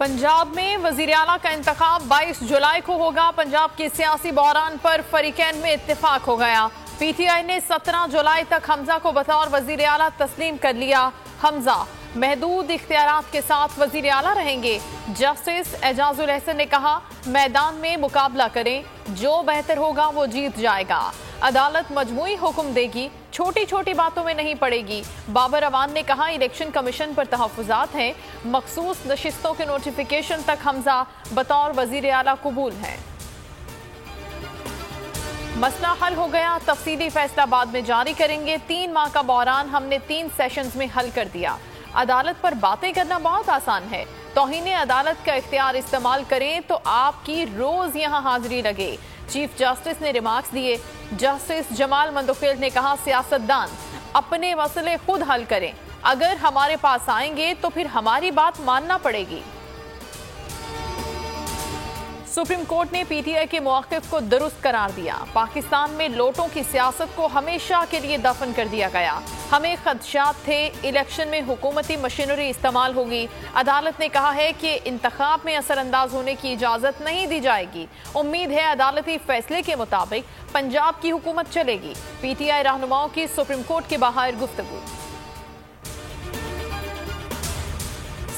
पंजाब में वजीर आला का इंतखाब 22 जुलाई को होगा। पंजाब के सियासी बहरान पर फरीकैन में इत्तेफाक हो गया। पीटीआई ने 17 जुलाई तक हमजा को बतौर वजीर आला तस्लीम कर लिया। हमजा महदूद इख्तियारात के साथ वजीर आला रहेंगे। जस्टिस एजाजुल हसन ने कहा, मैदान में मुकाबला करें, जो बेहतर होगा वो जीत जाएगा। अदालत मजमूई हुक्म देगी, छोटी छोटी बातों में नहीं पड़ेगी। बाबर अवान ने कहा, इलेक्शन कमीशन पर तहफ़्फ़ुज़ात हैं, मखसूस नशिस्तों के नोटिफिकेशन तक हमजा बतौर वजीर आला कबूल हैं। मसला हल हो गया, तफसीली फैसला बाद में जारी करेंगे। 3 माह का बहरान हमने 3 सेशंस में हल कर दिया। अदालत पर बातें करना बहुत आसान है। तौहीन अदालत का इख्तियार इस्तेमाल करें तो आपकी रोज यहाँ हाजिरी लगे। चीफ जस्टिस ने रिमार्क्स दिए। जस्टिस जमाल मंदोखेल ने कहा, सियासतदान अपने मसले खुद हल करें, अगर हमारे पास आएंगे तो फिर हमारी बात मानना पड़ेगी। सुप्रीम कोर्ट ने पीटीआई के मौक़िफ़ को दुरुस्त करार दिया। पाकिस्तान में लोटों की सियासत को हमेशा के लिए दफन कर दिया गया। हमें खदशात थे, इलेक्शन में हुकूमती मशीनरी इस्तेमाल होगी। अदालत ने कहा है कि इंतखाब में असरअंदाज होने की इजाज़त नहीं दी जाएगी। उम्मीद है अदालती फैसले के मुताबिक पंजाब की हुकूमत चलेगी। पीटीआई रहनुमाओं की सुप्रीम कोर्ट के बाहर गुफ्तगू।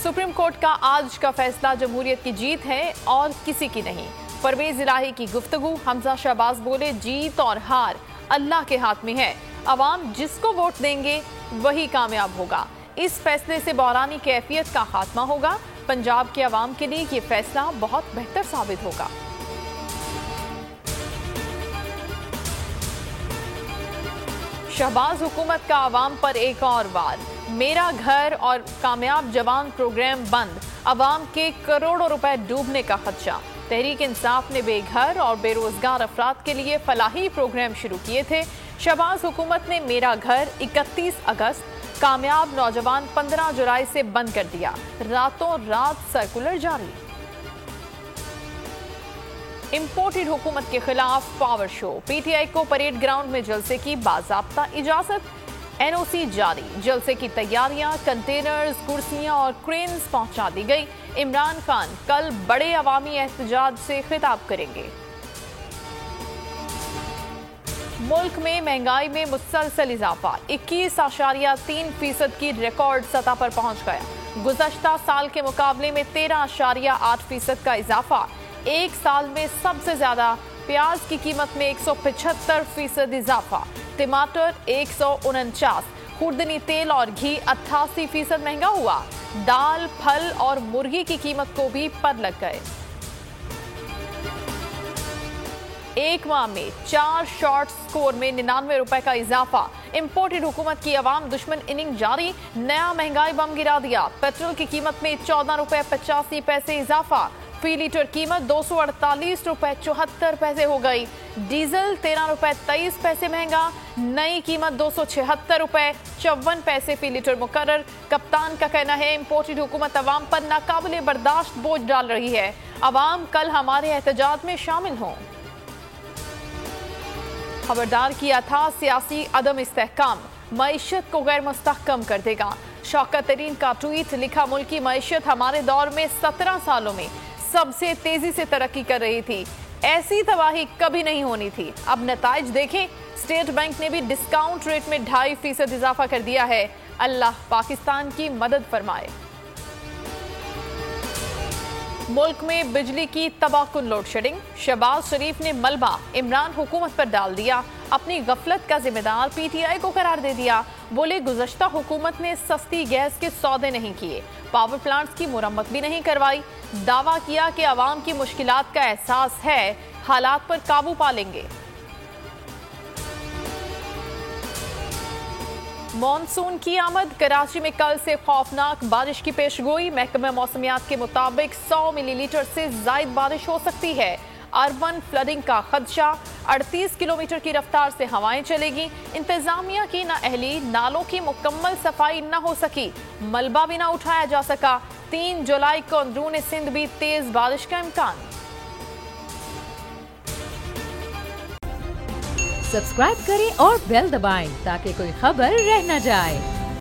सुप्रीम कोर्ट का आज का फैसला जमहूरियत की जीत है और किसी की नहीं। परवेज इलाही की गुफ्तगू। हमजा शहबाज बोले, जीत और हार अल्लाह के हाथ में है, अवाम जिसको वोट देंगे वही कामयाब होगा। इस फैसले से बहरानी कैफियत का खात्मा होगा। पंजाब के अवाम के लिए ये फैसला बहुत बेहतर साबित होगा। शहबाज हुकूमत का अवाम पर एक और वार। मेरा घर और कामयाब जवान प्रोग्राम बंद, अवाम के करोड़ों रुपए डूबने का खदशा। तहरीक इंसाफ ने बेघर और बेरोजगार अफराद के लिए फलाही प्रोग्राम शुरू किए थे। शहबाज हुकूमत ने मेरा घर 31 अगस्त, कामयाब नौजवान 15 जुलाई से बंद कर दिया। रातों रात सर्कुलर जारी। इंपोर्टेड हुकूमत के खिलाफ पावर शो। पीटीआई को परेड ग्राउंड में जलसे की बाज़ाब्ता इजाजत। एनओसी जारी। जलसे की तैयारियां, कंटेनर्स, कुर्सियां और क्रेन्स पहुंचा दी गई। इमरान खान कल बड़े अवामी एहतजाज से खिताब करेंगे। मुल्क में महंगाई में मुसलसल इजाफा। 21.3% की रिकॉर्ड सतह पर पहुंच गया। गुज़श्ता साल के मुकाबले में 13.8% का इजाफा। एक साल में सबसे ज्यादा प्याज की कीमत में 175% इजाफा। टमाटर 149, खुर्दनी तेल और घी 88% महंगा हुआ। दाल, फल और मुर्गी की कीमत को भी पर लग गए। एक माह में 4 शॉर्ट स्कोर में 99 रुपए का इजाफा। इंपोर्टेड हुकूमत की अवाम दुश्मन इनिंग जारी। नया महंगाई बम गिरा दिया। पेट्रोल की कीमत में 14 रुपए 85 पैसे इजाफा। फी लीटर कीमत 248 रुपए 74 पैसे हो गई। डीजल 13 रुपए 23 पैसे महंगा। नई कीमत 276 रुपए 54 पैसे फी लीटर मुकर्रर। कप्तान का कहना है, इंपोर्टेड हुकूमत अवाम पर नाकाबिले बर्दाश्त बोझ डाल रही है। अवाम कल हमारे एहतजाज में शामिल हों। खबरदार किया था, सियासी अदम इस्तेहकाम मईशत को गैर मुस्तहकम कर देगा। शौकत तरीन का ट्वीट लिखा, मुल्की मईशत हमारे दौर में 17 सालों में सबसे तेजी से तरक्की कर रही थी। ऐसी तबाही कभी नहीं होनी थी। अब नताइज देखें, स्टेट बैंक ने भी डिस्काउंट रेट में 2.5% इजाफा कर दिया है। अल्लाह पाकिस्तान की मदद फरमाए। मुल्क में बिजली की तबाहकुन लोड शेडिंग। शहबाज शरीफ ने मलबा इमरान हुकूमत पर डाल दिया। अपनी गफलत का जिम्मेदार पीटीआई को करार दे दिया। बोले, गुज़श्ता हुकूमत ने सस्ती गैस के सौदे नहीं किए, पावर प्लांट्स की मुरम्मत भी नहीं करवाई। दावा किया कि अवाम की मुश्किलात का एहसास है, हालात पर काबू पा लेंगे। मॉनसून की आमद। कराची में कल से खौफनाक बारिश की पेशगोई। महकमा मौसमियात के मुताबिक 100 मिलीलीटर से जायद बारिश हो सकती है। अर्बन फ्लडिंग का खदशा। 38 किलोमीटर की रफ्तार से हवाएं चलेगी। इंतजामिया की नाअहली, नालों की मुकम्मल सफाई न हो सकी, मलबा भी न उठाया जा सका। 3 जुलाई को अंदरून सिंध भी तेज बारिश का इम्कान। सब्सक्राइब करें और बेल दबाएं ताकि कोई खबर रह न जाए।